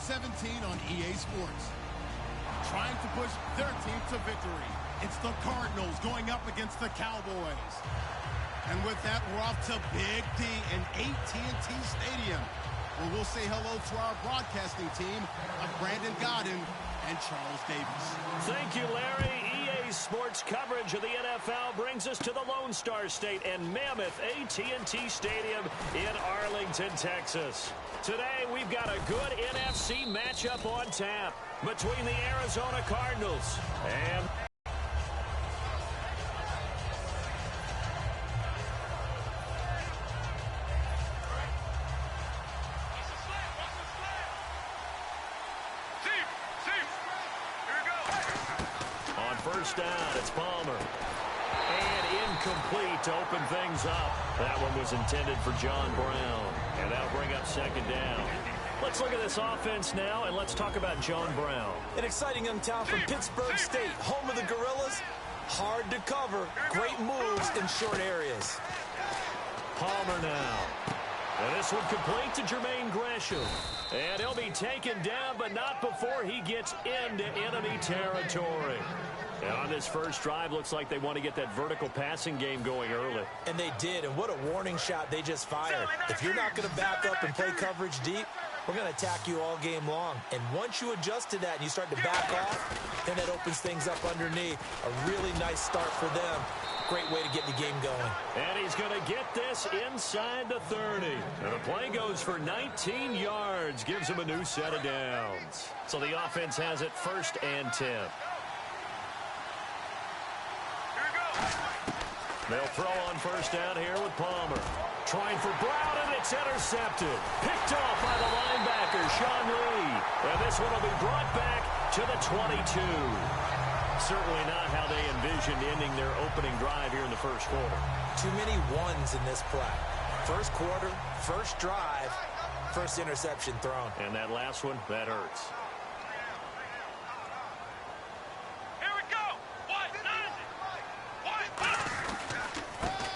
17 on EA Sports. Trying to push their team to victory. It's the Cardinals going up against the Cowboys. And with that, we're off to Big D in AT&T Stadium, where we'll say hello to our broadcasting team of Brandon Godden and Charles Davis. Thank you, Larry. EA Sports coverage of the NFL brings us to the Lone Star State and mammoth AT&T Stadium in Arlington, Texas. Today, we've got a good NFC matchup on tap between the Arizona Cardinals and... First down, it's Palmer. And incomplete to open things up. That one was intended for John Brown. And that'll bring up second down. Let's look at this offense now, and let's talk about John Brown. An exciting young talent from Pittsburgh State, home of the Gorillas. Hard to cover. Great moves in short areas. Palmer now. And this one complete to Jermaine Gresham. And he'll be taken down, but not before he gets into enemy territory. And on this first drive, looks like they want to get that vertical passing game going early. And they did, and what a warning shot they just fired. If you're not going to back up and play coverage deep, we're going to attack you all game long. And once you adjust to that and you start to back off, then that opens things up underneath. A really nice start for them. Great way to get the game going. And he's going to get this inside the 30. And the play goes for 19 yards. Gives him a new set of downs. So the offense has it 1st and 10. They'll throw on first down here with Palmer. Trying for Brown, and it's intercepted. Picked off by the linebacker, Sean Lee. And this one will be brought back to the 22. Certainly not how they envisioned ending their opening drive here in the first quarter. Too many ones in this play. First quarter, first drive, first interception thrown. And that last one, that hurts.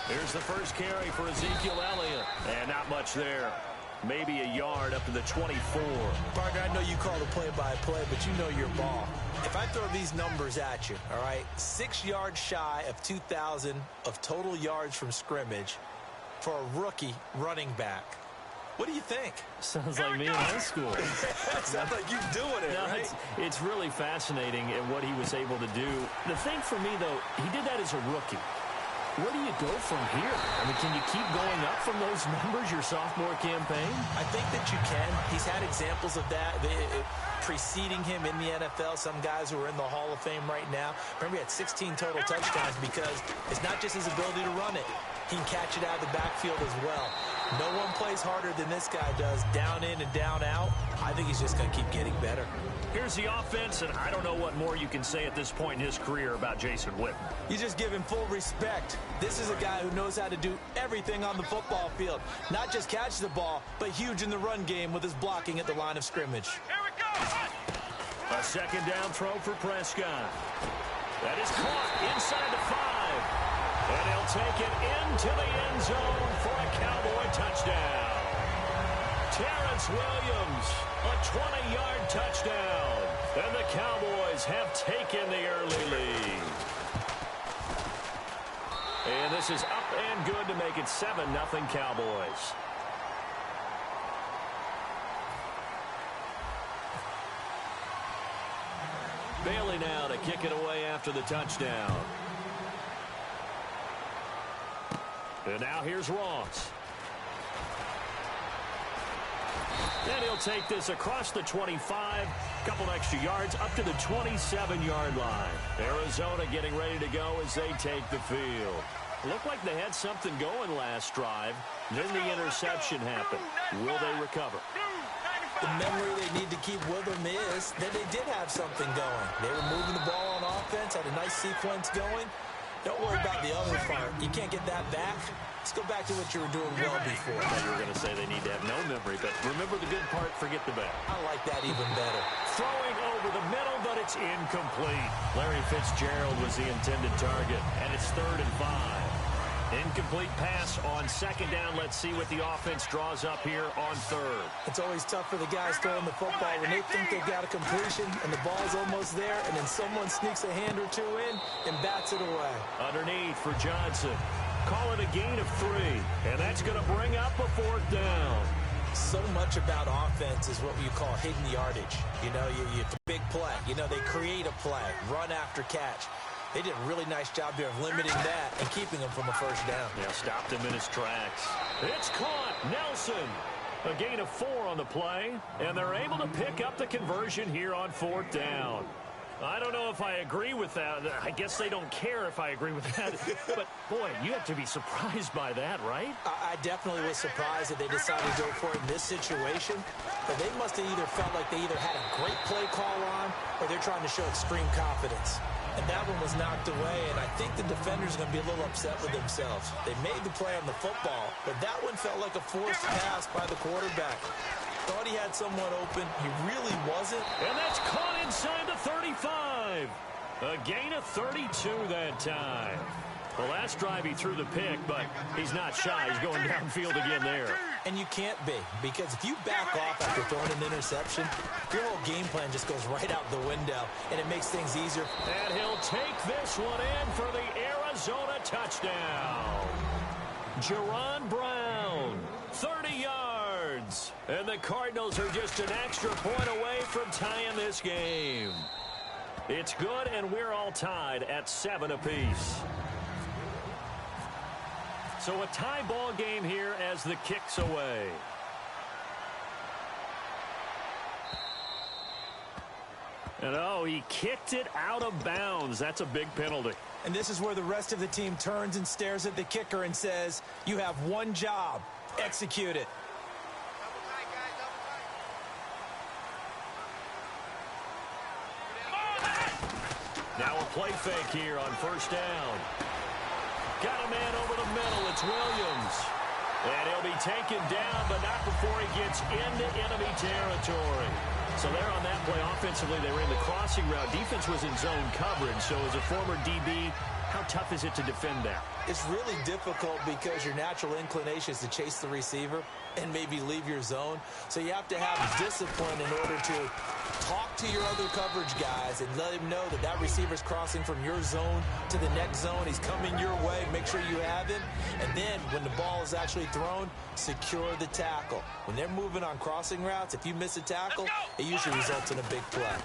Here's the first carry for Ezekiel Elliott. And not much there. Maybe a yard up to the 24. Partner, I know you call the play-by-play, but you know your ball. If I throw these numbers at you, all right, 6 yards shy of 2,000 of total yards from scrimmage for a rookie running back. What do you think? Sounds like me in high school. Sounds like you doing it, right? It's really fascinating in what he was able to do. The thing for me, though, he did that as a rookie. Where do you go from here? I mean, can you keep going up from those numbers your sophomore campaign? I think that you can. He's had examples of that preceding him in the NFL. Some guys who are in the Hall of Fame right now. Remember, he had 16 total touchdowns because it's not just his ability to run it. He can catch it out of the backfield as well. No one plays harder than this guy does, down in and down out. I think he's just going to keep getting better. Here's the offense, and I don't know what more you can say at this point in his career about Jason Witten. You just give him full respect. This is a guy who knows how to do everything on the football field. Not just catch the ball, but huge in the run game with his blocking at the line of scrimmage. Here we go. A second down throw for Prescott. That is caught inside the 5. And he'll take it into the end zone for a Cowboy touchdown. Terrence Williams, a 20-yard touchdown. And the Cowboys have taken the early lead. And this is up and good to make it 7-0 Cowboys. Bailey now to kick it away after the touchdown. And now here's Ross. And he'll take this across the 25. Couple extra yards up to the 27-yard line. Arizona getting ready to go as they take the field. Looked like they had something going last drive. Then the interception happened. Will they recover? The memory they need to keep with them is that they did have something going. They were moving the ball on offense, had a nice sequence going. Don't worry about the other part. You can't get that back. Let's go back to what you were doing well before. I thought you were going to say they need to have no memory, but remember the good part, forget the bad. I like that even better. Throwing over the middle, but it's incomplete. Larry Fitzgerald was the intended target, and it's 3rd and 5. Incomplete pass on second down. Let's see what the offense draws up here on third. It's always tough for the guys throwing the football when they think they've got a completion and the ball's almost there, and then someone sneaks a hand or two in and bats it away. Underneath for Johnson. Call it a gain of 3, and that's going to bring up a 4th down. So much about offense is what you call hidden yardage. You know, you big play. You know, they create a play, run after catch. They did a really nice job there of limiting that and keeping him from a first down. Yeah, stopped him in his tracks. It's caught. Nelson. A gain of 4 on the play, and they're able to pick up the conversion here on 4th down. I don't know if I agree with that. I guess they don't care if I agree with that. But, boy, you have to be surprised by that, right? I definitely was surprised that they decided to go for it in this situation. But they must have either felt like they either had a great play call on or they're trying to show extreme confidence. And that one was knocked away, and I think the defenders are going to be a little upset with themselves. They made the play on the football, but that one felt like a forced pass by the quarterback. Thought he had someone open. He really wasn't. And that's caught inside the 35. A gain of 32 that time. The last drive he threw the pick, but he's not shy. He's going downfield again there. And you can't be, because if you back off after throwing an interception, your whole game plan just goes right out the window, and it makes things easier. And he'll take this one in for the Arizona touchdown. Jerron Brown, 30 yards. And the Cardinals are just an extra point away from tying this game. It's good, and we're all tied at 7 apiece. So a tie ball game here as the kick's away. And he kicked it out of bounds. That's a big penalty. And this is where the rest of the team turns and stares at the kicker and says, you have one job. Execute it. Now a play fake here on first down. Got a man over the middle. It's Williams. And he'll be taken down, but not before he gets into enemy territory. So there on that play, offensively, they ran the crossing route. Defense was in zone coverage. So as a former DB, how tough is it to defend that? It's really difficult because your natural inclination is to chase the receiver and maybe leave your zone. So you have to have discipline in order to talk to your other coverage guys and let him know that that receiver's crossing from your zone to the next zone. He's coming your way. Make sure you have him. And then when the ball is actually thrown, secure the tackle. When they're moving on crossing routes, if you miss a tackle, it usually results in a big play.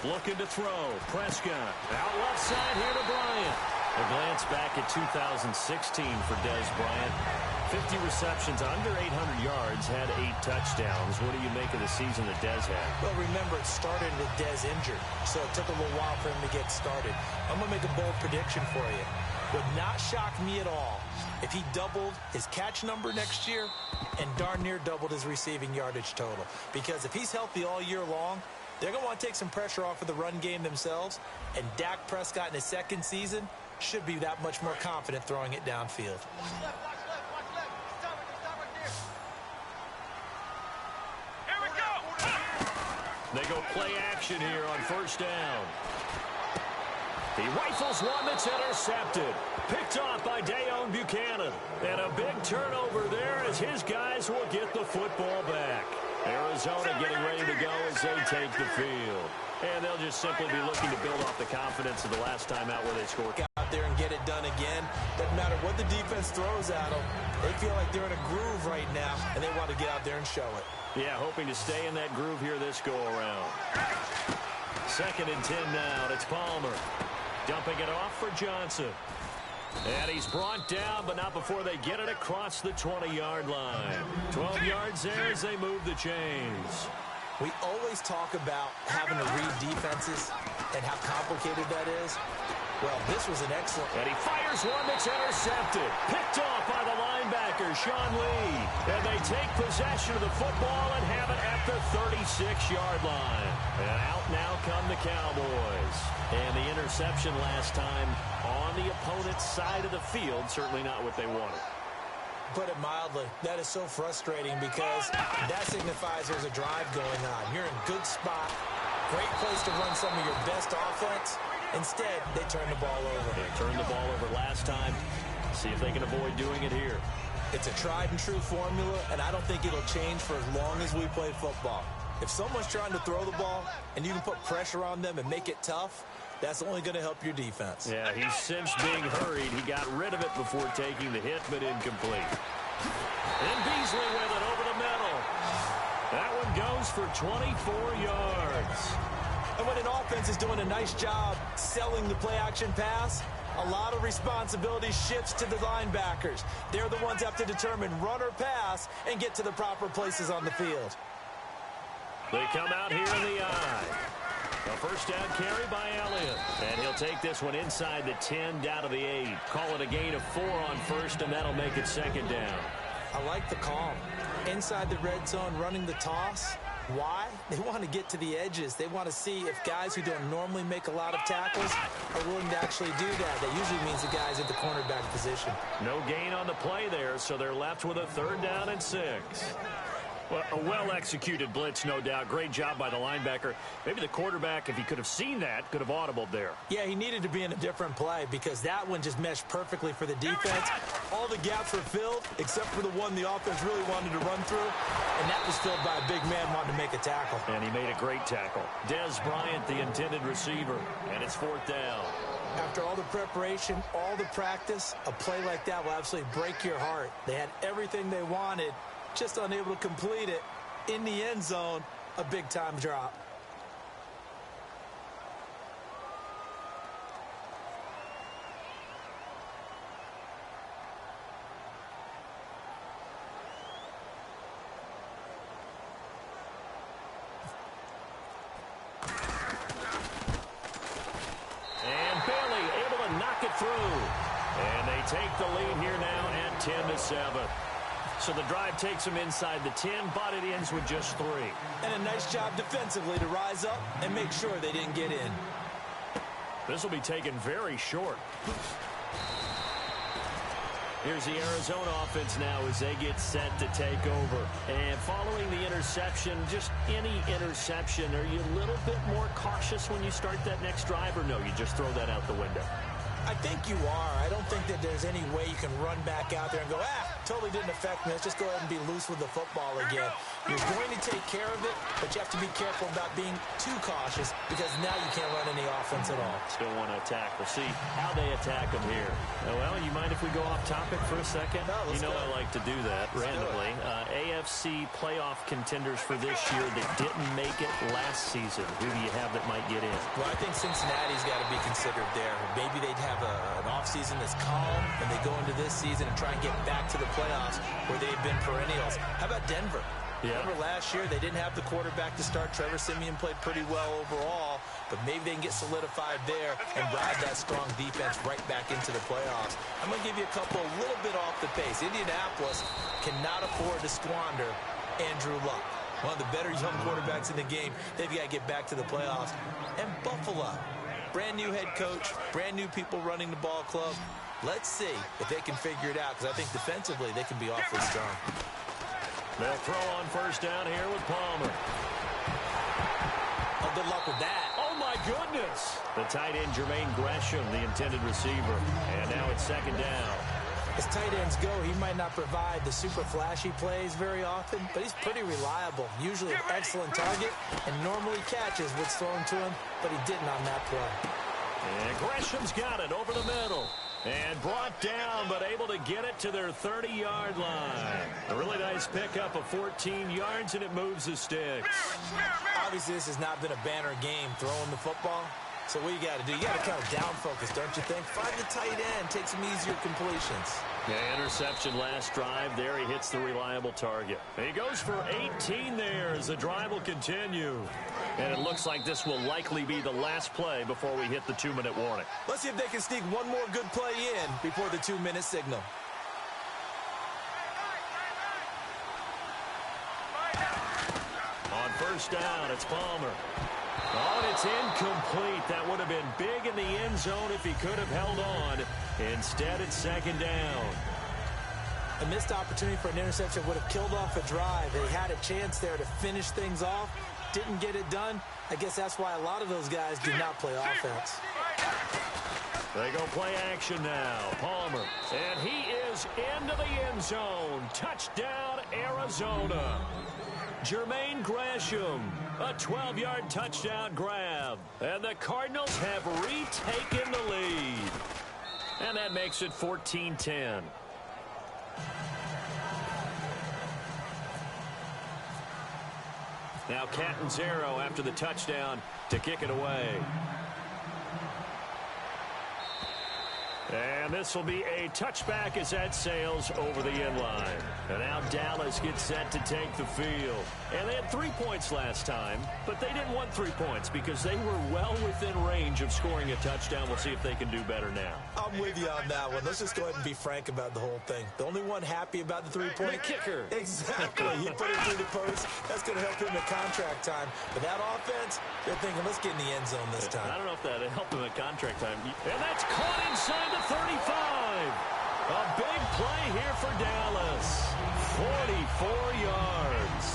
Looking to throw. Prescott. Out left side here to Bryant. A glance back at 2016 for Dez Bryant. 50 receptions, under 800 yards, had 8 touchdowns. What do you make of the season that Dez had? Well, remember, it started with Dez injured, so it took a little while for him to get started. I'm going to make a bold prediction for you. Would not shock me at all if he doubled his catch number next year and darn near doubled his receiving yardage total. Because if he's healthy all year long, they're going to want to take some pressure off of the run game themselves, and Dak Prescott in his second season should be that much more confident throwing it downfield. They go play action here on first down. He rifles one that's intercepted. Picked off by Dayon Buchanan. And a big turnover there as his guys will get the football back. Arizona getting ready to go as they take the field. And they'll just simply be looking to build off the confidence of the last time out where they scored. Get out there and get it done again. Doesn't matter what the defense throws at them. They feel like they're in a groove right now, and they want to get out there and show it. Yeah, hoping to stay in that groove here this go-around. 2nd and 10 now. It's Palmer. Dumping it off for Johnson. And he's brought down, but not before they get it across the 20-yard line. 12 yards there as they move the chains. We always talk about having to read defenses and how complicated that is. Well, this was an excellent... And he fires one that's intercepted. Picked off by the linebacker, Sean Lee. And they take possession of the football and have it at the 36-yard line. And out now come the Cowboys. And the interception last time on the opponent's side of the field, certainly not what they wanted. Put it mildly, that is so frustrating because that signifies there's a drive going on. You're in good spot, great place to run some of your best offense. Instead, they turn the ball over. They turned the ball over last time. See if they can avoid doing it here. It's a tried-and-true formula, and I don't think it'll change for as long as we play football. If someone's trying to throw the ball and you can put pressure on them and make it tough, that's only going to help your defense. Yeah, he's since being hurried. He got rid of it before taking the hit, but incomplete. And Beasley with it over the middle. That one goes for 24 yards. And when an offense is doing a nice job selling the play-action pass, a lot of responsibility shifts to the linebackers. They're the ones that have to determine run or pass and get to the proper places on the field. They come out here in the I. A first down carry by Elliott. And he'll take this one inside the 10 down to the 8. Call it a gain of 4 on first, and that'll make it second down. I like the call. Inside the red zone, running the toss. Why? They want to get to the edges. They want to see if guys who don't normally make a lot of tackles are willing to actually do that. That usually means the guys at the cornerback position. No gain on the play there, so they're left with a 3rd down and 6. Well, a well-executed blitz, no doubt. Great job by the linebacker. Maybe the quarterback, if he could have seen that, could have audibled there. Yeah, he needed to be in a different play because that one just meshed perfectly for the defense. All the gaps were filled except for the one the offense really wanted to run through, and that was filled by a big man wanting to make a tackle. And he made a great tackle. Dez Bryant, the intended receiver, and it's 4th down. After all the preparation, all the practice, a play like that will absolutely break your heart. They had everything they wanted, just unable to complete it. In the end zone, a big-time drop. And Bailey able to knock it through. And they take the lead here now at 10-7. So the drive takes them inside the 10, but it ends with just 3. And a nice job defensively to rise up and make sure they didn't get in. This will be taken very short. Here's the Arizona offense now as they get set to take over. And following the interception, just any interception, are you a little bit more cautious when you start that next drive, or no, you just throw that out the window? I think you are. I don't think that there's any way you can run back out there and go, totally didn't affect me. Let's just go ahead and be loose with the football again. You're going to take care of it, but you have to be careful about being too cautious because now you can't run any offense at all. Still want to attack. We'll see how they attack them here. Well, you mind if we go off topic for a second? No, let's go. I like to do that randomly. AFC playoff contenders for this year that didn't make it last season. Who do you have that might get in? Well, I think Cincinnati's got to be considered there. Maybe they'd have an offseason that's calm, and they go into this season and try and get back to the playoffs where they've been perennials. How about Denver? Yeah. Remember last year they didn't have the quarterback to start. Trevor Siemian played pretty well overall, but maybe they can get solidified there and ride that strong defense right back into the playoffs. I'm going to give you a couple a little bit off the pace. Indianapolis cannot afford to squander Andrew Luck, one of the better young quarterbacks in the game. They've got to get back to the playoffs. And Buffalo, brand new head coach, brand new people running the ball club. Let's see if they can figure it out, because I think defensively they can be awfully strong. They'll throw on first down here with Palmer. Oh, good luck with that. Oh, my goodness. The tight end, Jermaine Gresham, the intended receiver. And now it's 2nd down. As tight ends go, he might not provide the super flashy plays very often, but he's pretty reliable. Usually an excellent target and normally catches what's thrown to him, but he didn't on that play. And Gresham's got it over the middle. And brought down, but able to get it to their 30-yard line. A really nice pickup of 14 yards, and it moves the sticks. Obviously, this has not been a banner game throwing the football. So what you got to do, you got to kind of down focus, don't you think? Find the tight end, take some easier completions. Yeah, interception last drive. There he hits the reliable target. He goes for 18 there as the drive will continue. And it looks like this will likely be the last play before we hit the 2-minute warning. Let's see if they can sneak one more good play in before the 2-minute signal. On first down, it's Palmer. Oh, and it's incomplete. That would have been big in the end zone if he could have held on. Instead, it's 2nd down. A missed opportunity for an interception would have killed off a drive. They had a chance there to finish things off. Didn't get it done. I guess that's why a lot of those guys do not play offense. They go play action now. Palmer. And he is into the end zone. Touchdown, Arizona. Jermaine Gresham, a 12-yard touchdown grab. And the Cardinals have retaken the lead. And that makes it 14-10. Now Catanzaro after the touchdown to kick it away. And this will be a touchback as that sails over the end line. And now Dallas gets set to take the field. And they had 3 points last time, but they didn't want 3 points because they were well within range of scoring a touchdown. We'll see if they can do better now. I'm with you on that one. Let's just go ahead and be frank about the whole thing. The only one happy about the three-point the kicker. Exactly. He put it through the post. That's going to help him at contract time. But that offense, they're thinking, let's get in the end zone this time. I don't know if that helped him at contract time. And that's caught inside the 35. A big play here for Dallas. 44 yards.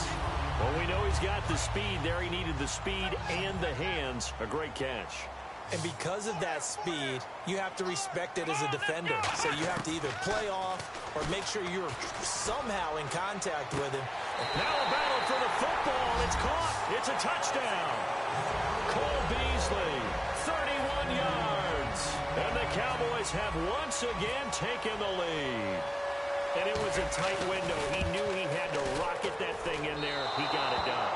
Well, we know he's got the speed there. He needed the speed and the hands. A great catch. And because of that speed, you have to respect it as a defender. So you have to either play off or make sure you're somehow in contact with him. Now a battle for the football. It's caught. It's a touchdown. Cole Beasley, 31 yards. And the Cowboys have once again taken the lead. And it was a tight window. He knew he had to rocket that thing in there. He got it done.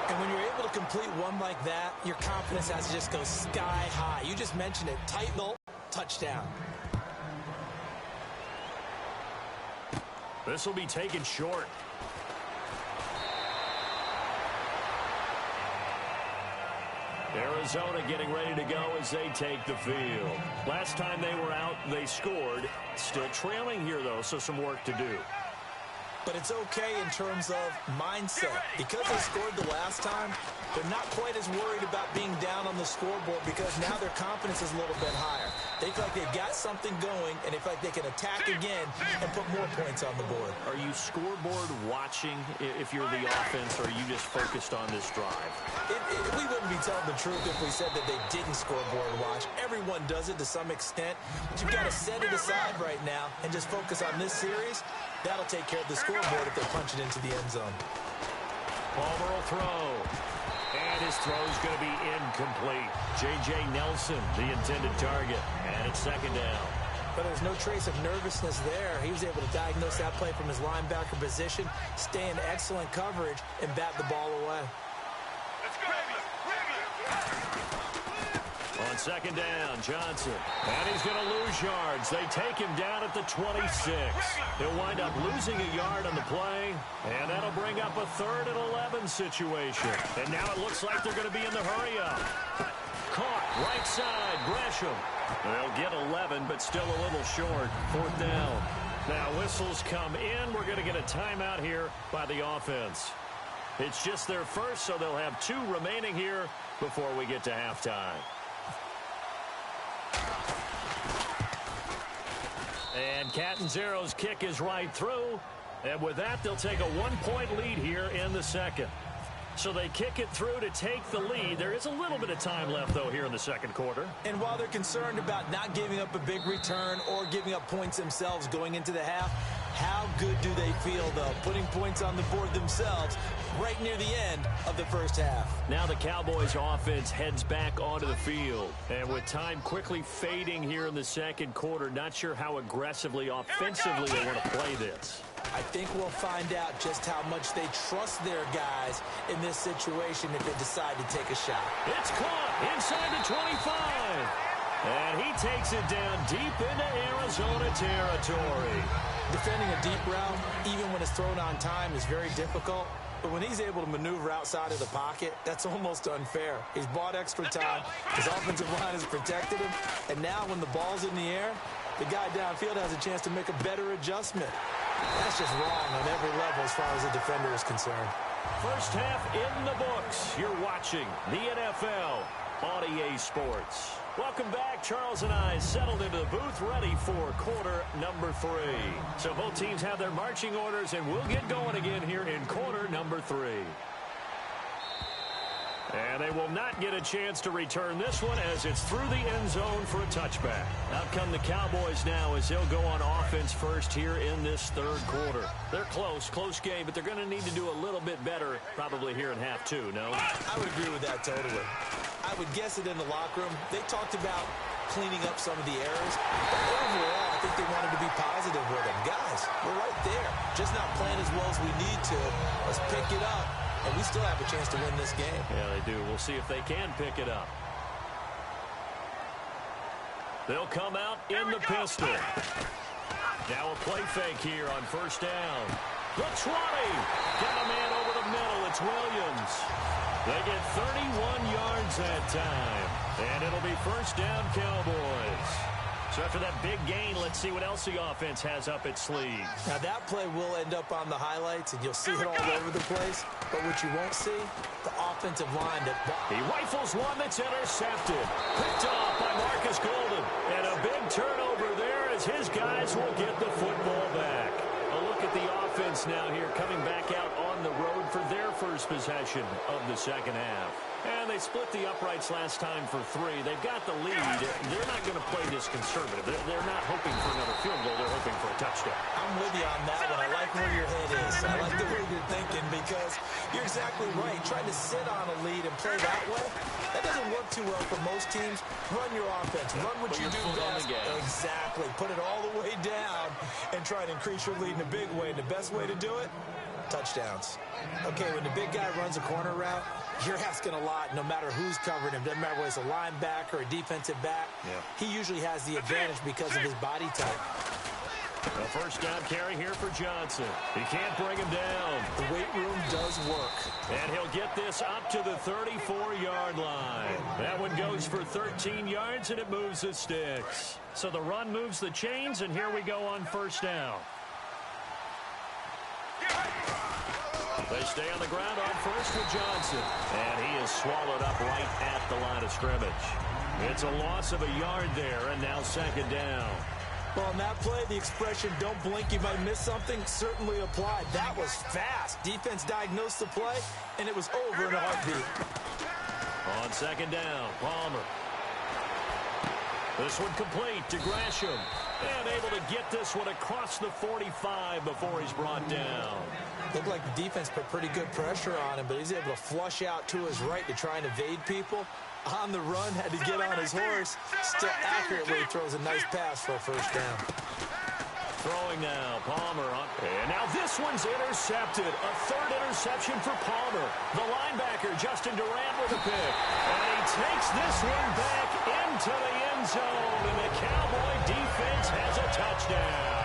And when you're able to complete one like that, your confidence has to just go sky high. You just mentioned it. Tight middle, touchdown. This will be taken short. Arizona getting ready to go as they take the field. Last time they were out, they scored. Still trailing here, though, so some work to do. But it's okay in terms of mindset. Because they scored the last time, they're not quite as worried about being down on the scoreboard because now their confidence is a little bit higher. They feel like they've got something going, and they feel like they can attack again and put more points on the board. Are you scoreboard watching if you're the offense, or are you just focused on this drive? We wouldn't be telling the truth if we said that they didn't scoreboard watch. Everyone does it to some extent, but you've got to set it aside right now and just focus on this series. That'll take care of the scoreboard if they punch it into the end zone. Palmer will throw. And his throw is going to be incomplete. J.J. Nelson, the intended target. And it's second down. But there's no trace of nervousness there. He was able to diagnose that play from his linebacker position, stay in excellent coverage, and bat the ball away. On second down, Johnson. And he's going to lose yards. They take him down at the 26. He'll wind up losing a yard on the play. And that'll bring up a 3rd and 11 situation. And now it looks like they're going to be in the hurry-up. Caught, right side, Gresham. They'll get 11, but still a little short. 4th down. Now whistles come in. We're going to get a timeout here by the offense. It's just their first, so they'll have 2 remaining here before we get to halftime. And Catanzaro's kick is right through. And with that, they'll take a 1-point lead here in the second. So they kick it through to take the lead. There is a little bit of time left, though, here in the second quarter. And while they're concerned about not giving up a big return or giving up points themselves going into the half, how good do they feel, though, putting points on the board themselves right near the end of the first half? Now the Cowboys offense heads back onto the field. And with time quickly fading here in the second quarter, not sure how aggressively, offensively they want to play this. I think we'll find out just how much they trust their guys in this situation if they decide to take a shot. It's caught inside the 25. And he takes it down deep into Arizona territory. Defending a deep route, even when it's thrown on time, is very difficult. But when he's able to maneuver outside of the pocket, that's almost unfair. He's bought extra time. His offensive line has protected him. And now when the ball's in the air, the guy downfield has a chance to make a better adjustment. That's just wrong on every level as far as the defender is concerned. First half in the books. You're watching the NFL on EA Sports. Welcome back. Charles and I settled into the booth ready for quarter number 3. So both teams have their marching orders, and we'll get going again here in quarter number 3. And they will not get a chance to return this one as it's through the end zone for a touchback. Out come the Cowboys now as they'll go on offense first here in this third quarter. They're close game, but they're going to need to do a little bit better probably here in half two, no? I would agree with that totally. I would guess it in the locker room. They talked about cleaning up some of the errors. But overall, I think they wanted to be positive with them. Guys, we're right there. Just not playing as well as we need to. Let's pick it up. And we still have a chance to win this game. Yeah, they do. We'll see if they can pick it up. They'll come out in the pistol. Now a play fake here on first down. The 20. Get a man over the middle. It's Williams. They get 31 yards that time. And it'll be first down, Cowboys. So after that big gain, let's see what else the offense has up its sleeve. Now that play will end up on the highlights, and you'll see it all over the place. But what you won't see, the offensive line. He rifles one that's intercepted. Picked off by Marcus Golden. And a big turnover there as his guys will get the football back. A look at the offense now here coming back out on the road for their first possession of the second half. And they split the uprights last time for 3. They've got the lead. They're not going to play this conservative. They're not hoping for another field goal. They're hoping for a touchdown. I'm with you on that one. I like where your head is. I like the way you're thinking because you're exactly right. Trying to sit on a lead and play that way, that doesn't work too well for most teams. Run your offense. Run what you do best. Exactly. Put it all the way down and try to increase your lead in a big way. And the best way to do it, touchdowns. Okay, when the big guy runs a corner route, you're asking a lot no matter who's covering him. Doesn't matter whether it's a linebacker or a defensive back. Yeah. He usually has the advantage because of his body type. A first down carry here for Johnson. He can't bring him down. The weight room does work. And he'll get this up to the 34-yard line. That one goes for 13 yards, and it moves the sticks. So the run moves the chains, and here we go on first down. They stay on the ground on first with Johnson. And he is swallowed up right at the line of scrimmage. It's a loss of a yard there, and now second down. Well, on that play, the expression, don't blink, you might miss something, certainly applied. That was fast. Defense diagnosed the play, and it was over in a heartbeat. On second down, Palmer. This one complete to Gresham. And able to get this one across the 45 before he's brought down. Looked like the defense put pretty good pressure on him, but he's able to flush out to his right to try and evade people. On the run, had to get on his horse. Still accurately throws a nice pass for a first down. Throwing now, Palmer. And now this one's intercepted. A third interception for Palmer. The linebacker, Justin Durant, with a pick. And he takes this one back into the end zone. And the Cowboy defense has a touchdown.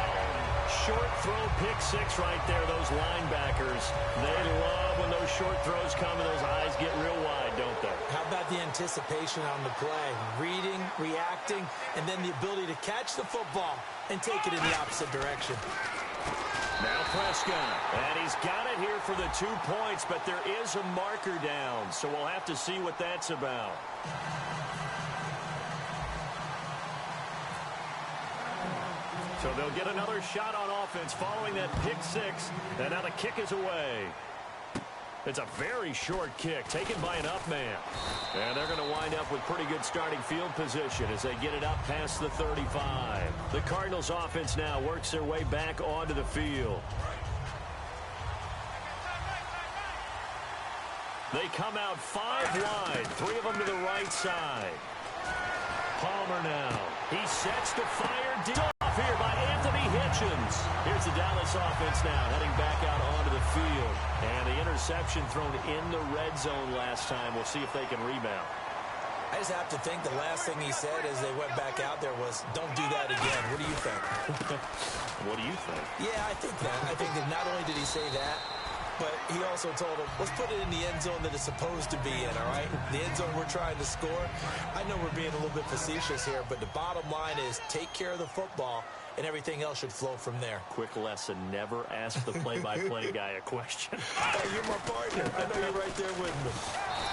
Short throw, pick six right there. Those linebackers, they love when those short throws come and those eyes get real wide, don't they? How about the anticipation on the play? Reading, reacting, and then the ability to catch the football and take it in the opposite direction. Now Prescott, and he's got it here for the 2 points, but there is a marker down, so we'll have to see what that's about. So they'll get another shot on offense following that pick six, and now the kick is away. It's a very short kick taken by an up man. And they're going to wind up with pretty good starting field position as they get it up past the 35. The Cardinals offense now works their way back onto the field. They come out 5 wide, 3 of them to the right side. Palmer now. He sets to fire deep off here by Anthony Hitchens. Here's the Dallas offense now heading back out onto the field. And the interception thrown in the red zone last time. We'll see if they can rebound. I just have to think the last thing he said as they went back out there was, don't do that again. What do you think? What do you think? Yeah, I think that. I think that not only did he say that, but he also told him, let's put it in the end zone that it's supposed to be in, all right? The end zone we're trying to score. I know we're being a little bit facetious here, but the bottom line is take care of the football, and everything else should flow from there. Quick lesson, never ask the play-by-play guy a question. Hey, you're my partner. I know you're right there with me.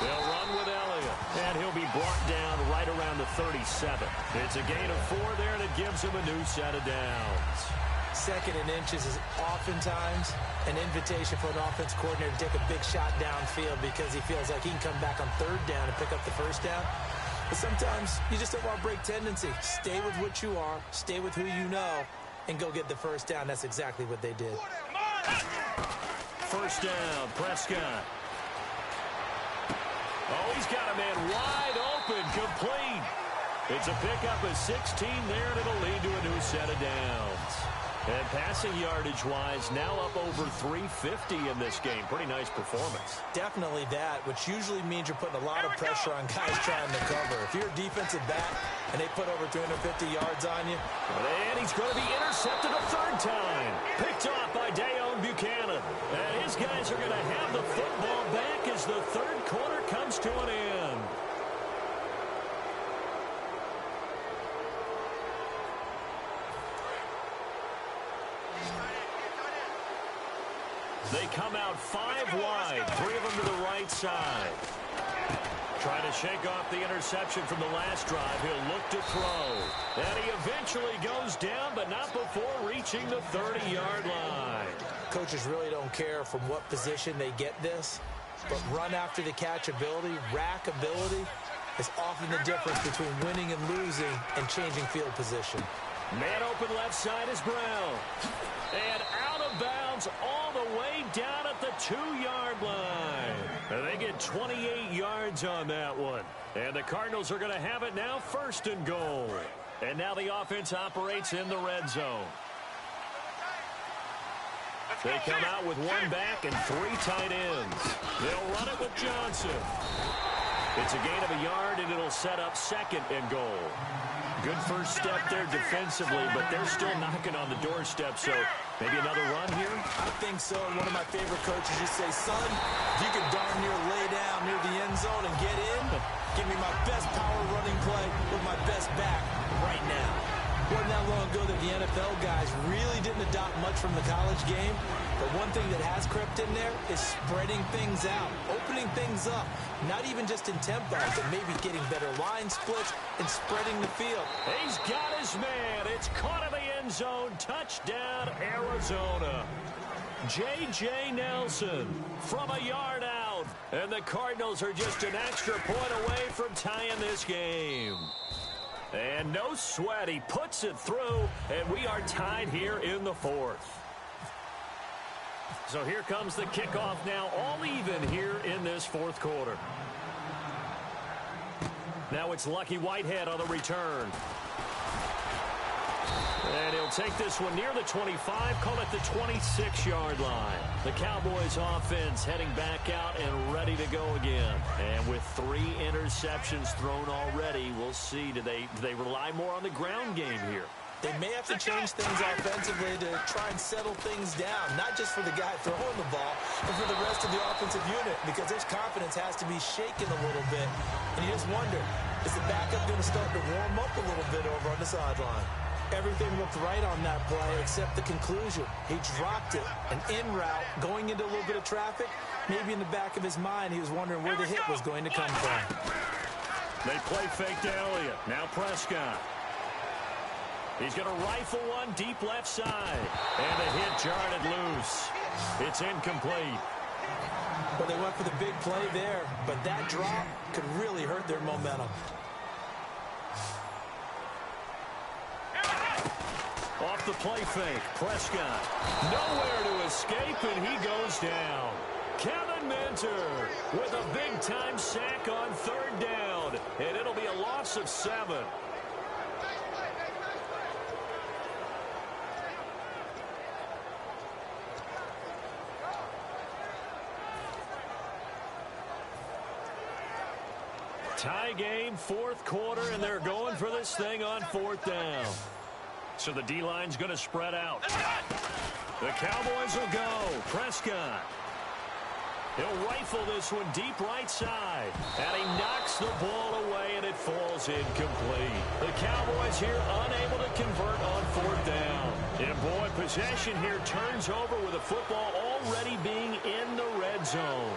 They'll run with Elliott, and he'll be brought down right around the 37. It's a gain of 4 there, and it gives him a new set of downs. 2nd and inches is oftentimes an invitation for an offense coordinator to take a big shot downfield because he feels like he can come back on 3rd down and pick up the 1st down. But sometimes you just don't want to break tendency. Stay with what you are, stay with who you know, and go get the 1st down. That's exactly what they did. 1st down, Prescott. Oh, he's got a man wide open, complete. It's a pickup of 16 there, and it'll lead to a new set of downs. And passing yardage-wise, now up over 350 in this game. Pretty nice performance. Definitely that, which usually means you're putting a lot of pressure on guys trying to cover. If you're a defensive back and they put over 350 yards on you. And he's going to be intercepted a 3rd time. Picked off by Dayon Buchanan. And his guys are going to have the football back as the 3rd quarter comes to an end. They come out 5 wide, 3 of them to the right side. Trying to shake off the interception from the last drive. He'll look to throw. And he eventually goes down, but not before reaching the 30-yard line. Coaches really don't care from what position they get this, but run after the catch ability, rack ability, is often the difference between winning and losing and changing field position. Man open left side is Brown. And out of bounds all the way down at the 2-yard line. And they get 28 yards on that one. And the Cardinals are going to have it now 1st and goal. And now the offense operates in the red zone. They come out with 1 back and 3 tight ends. They'll run it with Johnson. It's a gain of a yard, and it'll set up 2nd and goal. Good first step there defensively, but they're still knocking on the doorstep, so maybe another run here? I think so. And one of my favorite coaches used to say, son, if you can darn near lay down near the end zone and get in, give me my best power running play with my best back right now. Wasn't that long ago that the NFL guys really didn't adopt much from the college game, but one thing that has crept in there is spreading things out, opening things up, not even just in tempo, but maybe getting better line splits and spreading the field. He's got his man. It's caught in the end zone. Touchdown, Arizona. J.J. Nelson from a yard out, and the Cardinals are just an extra point away from tying this game. And no sweat, he puts it through, and we are tied here in the 4th. So here comes the kickoff now, all even here in this 4th quarter. Now it's Lucky Whitehead on the return. And he'll take this one near the 25, call it the 26-yard line. The Cowboys offense heading back out and ready to go again. And with 3 interceptions thrown already, we'll see, do they rely more on the ground game here? They may have to change things offensively to try and settle things down, not just for the guy throwing the ball, but for the rest of the offensive unit, because his confidence has to be shaken a little bit. And you just wonder, is the backup going to start to warm up a little bit over on the sideline? Everything looked right on that play except the conclusion. He dropped it, an in route, going into a little bit of traffic. Maybe in the back of his mind, he was wondering where the hit was going to come from. They play fake to Elliott. Now Prescott. He's going to rifle one deep left side. And the hit jarred it loose. It's incomplete. Well, they went for the big play there, but that drop could really hurt their momentum. Off the play fake, Prescott. Nowhere to escape, and he goes down. Kevin Minter with a big-time sack on 3rd down, and it'll be a loss of 7. Tie game, 4th quarter, and they're going for this thing on 4th down. So the D-line's going to spread out. The Cowboys will go. Prescott. He'll rifle this one deep right side. And he knocks the ball away, and it falls incomplete. The Cowboys here unable to convert on 4th down. And boy, possession here turns over with the football already being in the red zone.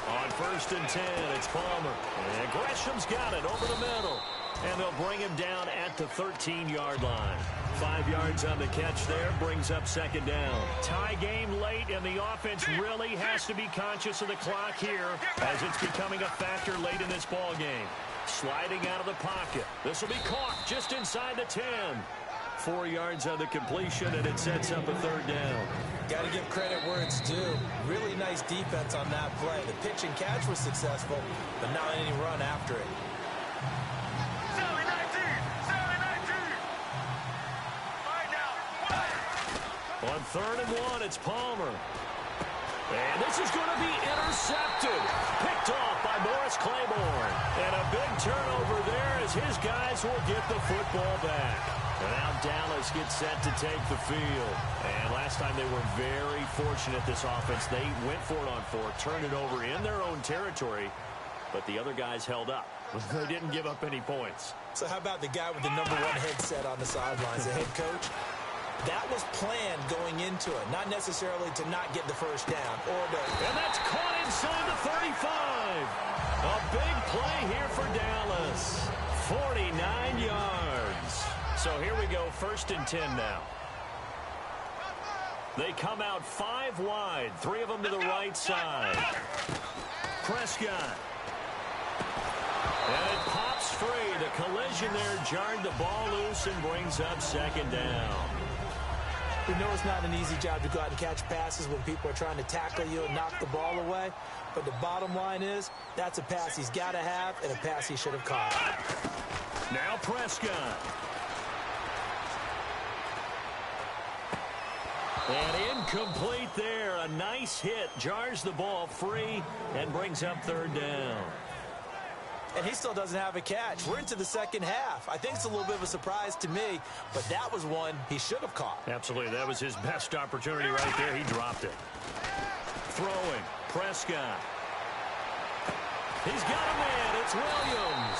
On 1st and 10, it's Palmer. And Gresham's got it over the middle. And they'll bring him down at the 13-yard line. 5 yards on the catch there, brings up 2nd down. Tie game late, and the offense really has to be conscious of the clock here as it's becoming a factor late in this ball game. Sliding out of the pocket. This will be caught just inside the 10. 4 yards on the completion, and it sets up a 3rd down. Got to give credit where it's due. Really nice defense on that play. The pitch and catch was successful, but not any run after it. On 3rd and 1, it's Palmer. And this is going to be intercepted. Picked off by Morris Claiborne. And a big turnover there as his guys will get the football back. And now Dallas gets set to take the field. And last time they were very fortunate, this offense. They went for it on 4, turned it over in their own territory, but the other guys held up. They didn't give up any points. So how about the guy with the #1 headset on the sidelines, the head coach? That was planned going into it, not necessarily to not get the first down. And that's caught inside the 35. A big play here for Dallas. 49 yards. So here we go, 1st and 10 now. They come out 5 wide, 3 of them to the right side. Prescott. And it pops free. The collision there jarred the ball loose and brings up 2nd down. We know it's not an easy job to go out and catch passes when people are trying to tackle you and knock the ball away. But the bottom line is, that's a pass he's got to have and a pass he should have caught. Now Prescott. And incomplete there. A nice hit. Jars the ball free and brings up 3rd down. And he still doesn't have a catch. We're into the 2nd half. I think it's a little bit of a surprise to me, but that was one he should have caught. Absolutely. That was his best opportunity right there. He dropped it. Throwing. Prescott. He's got a man. It's Williams.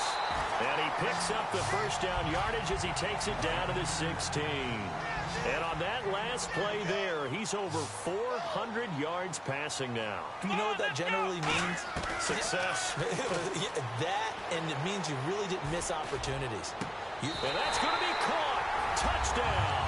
And he picks up the 1st down yardage as he takes it down to the 16. And on that last play there, he's over 400 yards passing now. Do you know what that generally means? Success. That, and it means you really didn't miss opportunities. And that's going to be caught. Touchdown.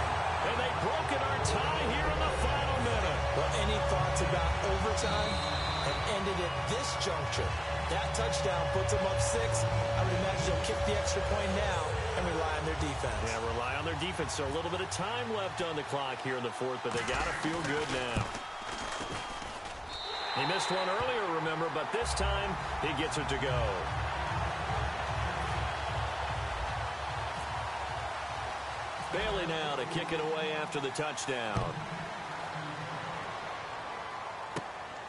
And they've broken our tie here in the final minute. Well, any thoughts about overtime have ended at this juncture. That touchdown puts them up 6. I would imagine they'll kick the extra point now and rely on their defense. Yeah, rely on their defense. So a little bit of time left on the clock here in the 4th, but they got to feel good now. He missed one earlier, remember, but this time he gets it to go. Bailey now to kick it away after the touchdown.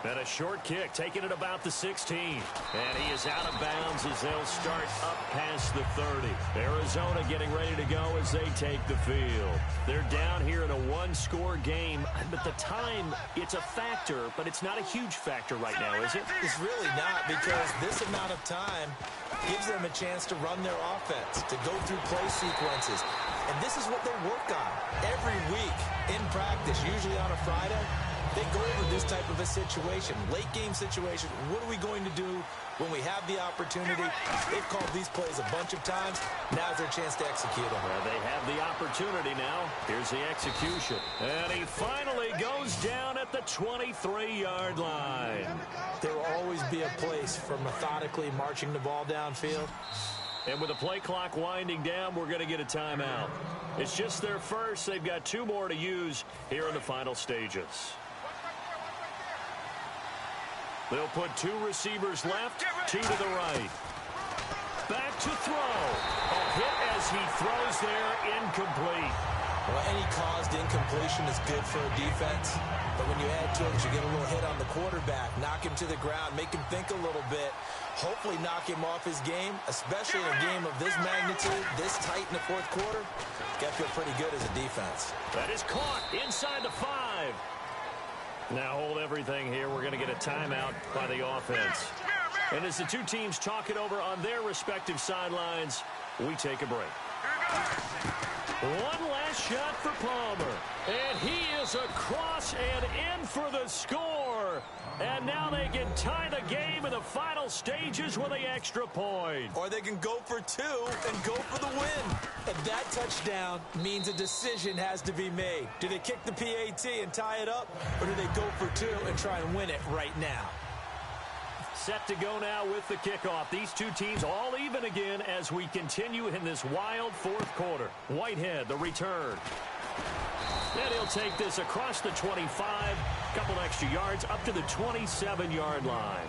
And a short kick, taking it about the 16. And he is out of bounds as they'll start up past the 30. Arizona getting ready to go as they take the field. They're down here in a 1-score game. But the time, it's a factor, but it's not a huge factor right now, is it? It's really not, because this amount of time gives them a chance to run their offense, to go through play sequences. And this is what they work on every week in practice, usually on a Friday. They go over this type of a situation, late game situation. What are we going to do when we have the opportunity? They've called these plays a bunch of times. Now's their chance to execute them. Well, they have the opportunity now. Here's the execution. And he finally goes down at the 23-yard line. There will always be a place for methodically marching the ball downfield. And with the play clock winding down, we're going to get a timeout. It's just their first. They've got 2 more to use here in the final stages. They'll put 2 receivers left, 2 to the right. Back to throw. A hit as he throws there, incomplete. Well, any caused incompletion is good for a defense. But when you add to it, you get a little hit on the quarterback, knock him to the ground, make him think a little bit, hopefully knock him off his game, especially in a game of this magnitude, this tight in the 4th quarter. Got to feel pretty good as a defense. That is caught inside the 5. Now hold everything here. We're going to get a timeout by the offense. And as the 2 teams talk it over on their respective sidelines, we take a break. One last shot for Palmer. And he is across and in for the score. And now they can tie the game in the final stages with the extra point. Or they can go for two and go for the win. And that touchdown means a decision has to be made. Do they kick the PAT and tie it up, or do they go for two and try and win it right now? Set to go now with the kickoff. These two teams all even again as we continue in this wild fourth quarter. Whitehead, the return. And he'll take this across the 25, couple extra yards up to the 27-yard line.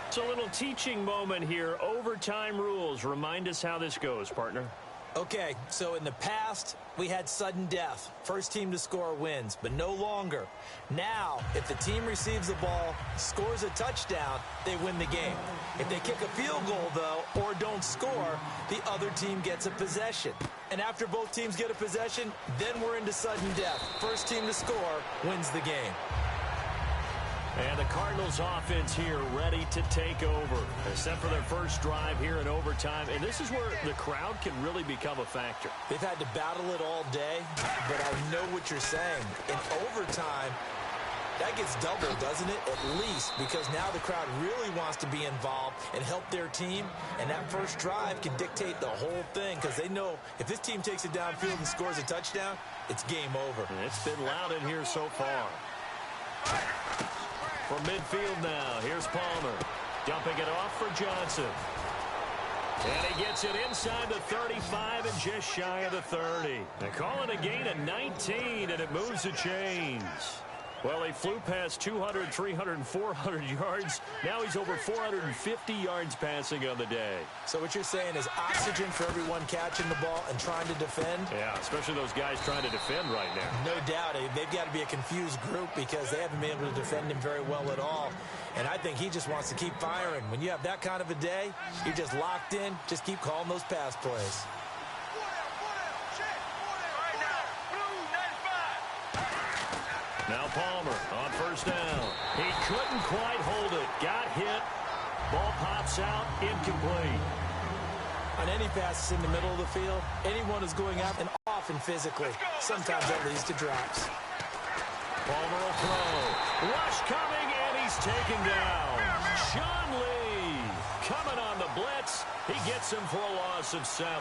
It's a little teaching moment here. Overtime rules. Remind us how this goes, partner. Okay, so in the past, we had sudden death. First team to score wins, but no longer. Now, if the team receives the ball, scores a touchdown, they win the game. If they kick a field goal, though, or don't score, the other team gets a possession. And after both teams get a possession, then we're into sudden death. First team to score wins the game. And the Cardinals offense here ready to take over. Except for their first drive here in overtime. And this is where the crowd can really become a factor. They've had to battle it all day, but I know what you're saying. In overtime, that gets doubled, doesn't it? At least, because now the crowd really wants to be involved and help their team. And that first drive can dictate the whole thing, because they know if this team takes it downfield and scores a touchdown, it's game over. And it's been loud in here so far. From midfield now, here's Palmer. Dumping it off for Johnson. And he gets it inside the 35 and just shy of the 30. They call it a gain of 19, and it moves the chains. Well, he flew past 200, 300, and 400 yards. Now he's over 450 yards passing on the day. So what you're saying is oxygen for everyone catching the ball and trying to defend? Yeah, especially those guys trying to defend right now. No doubt. They've got to be a confused group because they haven't been able to defend him very well at all. And I think he just wants to keep firing. When you have that kind of a day, you're just locked in. Just keep calling those pass plays. Now Palmer on first down. He couldn't quite hold it. Got hit. Ball pops out. Incomplete. On any passes in the middle of the field, anyone is going out and often physically. Sometimes that leads to drops. Palmer will throw. Rush coming, and he's taken down. Sean Lee coming on the blitz. He gets him for a loss of 7.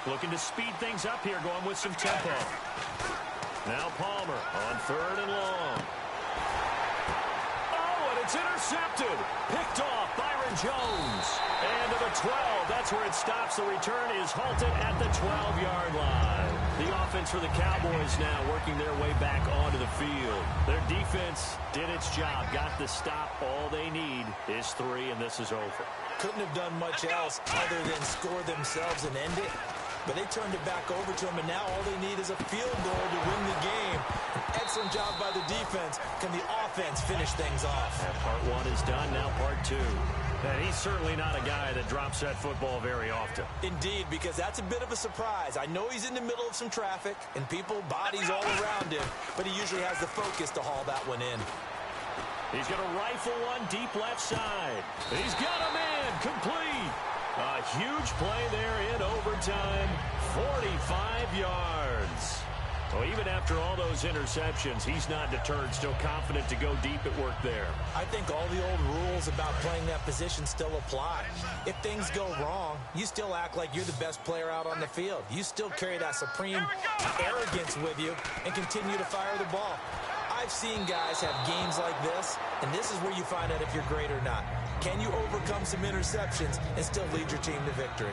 Looking to speed things up here, going with some tempo. Now Palmer on third and long. Oh, and it's intercepted. Picked off Byron Jones. And to the 12. That's where it stops. The return is halted at the 12-yard line. The offense for the Cowboys now working their way back onto the field. Their defense did its job. Got the stop. All they need is 3, and this is over. Couldn't have done much else other than score themselves and end it. But they turned it back over to him, and now all they need is a field goal to win the game. An excellent job by the defense. Can the offense finish things off? And part 1 is done, now part 2. And he's certainly not a guy that drops that football very often. Indeed, because that's a bit of a surprise. I know he's in the middle of some traffic, and people, bodies all around him, but he usually has the focus to haul that one in. He's going to rifle one deep left side. He's got him in, complete. A huge play there in overtime, 45 yards. Well, even after all those interceptions, he's not deterred, still confident to go deep at work there. I think all the old rules about playing that position still apply. If things go wrong, you still act like you're the best player out on the field. You still carry that supreme arrogance with you and continue to fire the ball. I've seen guys have games like this, and this is where you find out if you're great or not. Can you overcome some interceptions and still lead your team to victory?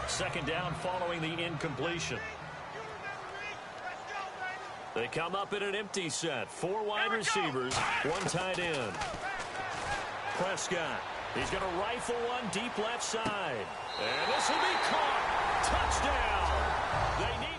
Second down following the incompletion. They come up in an empty set. 4 wide receivers, 1 tight end. Prescott. He's going to rifle one deep left side. And this will be caught. Touchdown. They need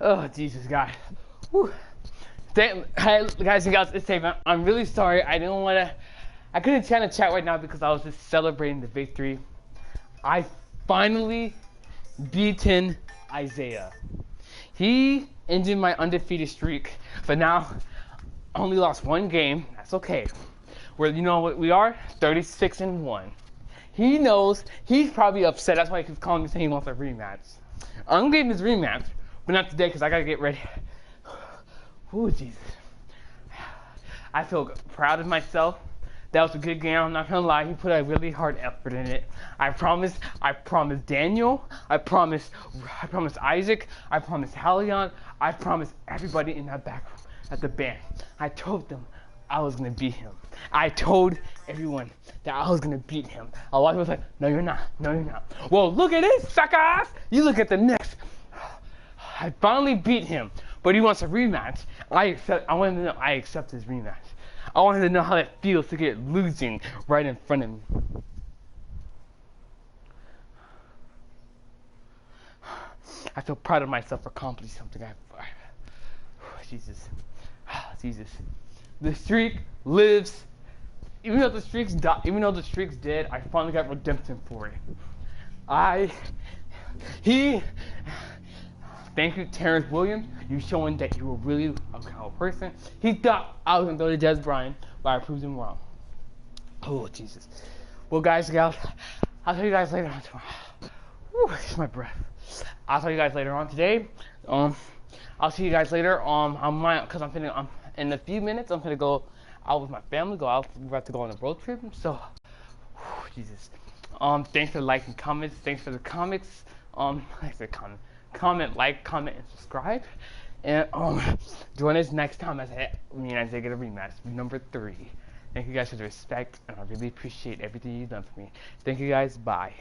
Oh, Jesus, God. Whew. Hey, guys and gals, it's Savion. I'm really sorry. I couldn't channel chat right now because I was just celebrating the victory. I finally beaten Isaiah. He ended my undefeated streak, but now I only lost one game. That's okay. You know what we are? 36-1. He knows. He's probably upset. That's why he keeps calling me saying he wants a rematch. I'm getting this rematch, but not today because I gotta get ready. Ooh, Jesus. I feel proud of myself. That was a good game. I'm not gonna lie. He put a really hard effort in it. I promised Daniel. I promised Isaac. I promised Halion. I promised everybody in that back room at the band. I told them I was gonna beat him. I told everyone that I was gonna beat him. A lot of people was like, no, you're not. No, you're not. Well, look at this, suckers. You look at the next. I finally beat him, but he wants a rematch. I wanted to know. I accept his rematch. I wanted to know how that feels to get losing right in front of me. I feel proud of myself for accomplishing something. Jesus. The streak lives. Even though the streak's dead, I finally got redemption for it. Thank you, Terrence Williams. You showing that you were really a kind of person. He thought I was gonna go to Des Bryant, but I proved him wrong. Oh, Jesus. Well, guys and gals, I'll tell you guys later on tomorrow. Whew, it's my breath. I'll tell you guys later on today. I'll see you guys later. In a few minutes, I'm gonna go out with my family. We're about to go on a road trip. So, whew, Jesus. Thanks for liking, comments. Thanks for the comics. Comment, and subscribe. And join us next time as me and Isaiah get a rematch, number 3. Thank you guys for the respect, and I really appreciate everything you've done for me. Thank you guys. Bye.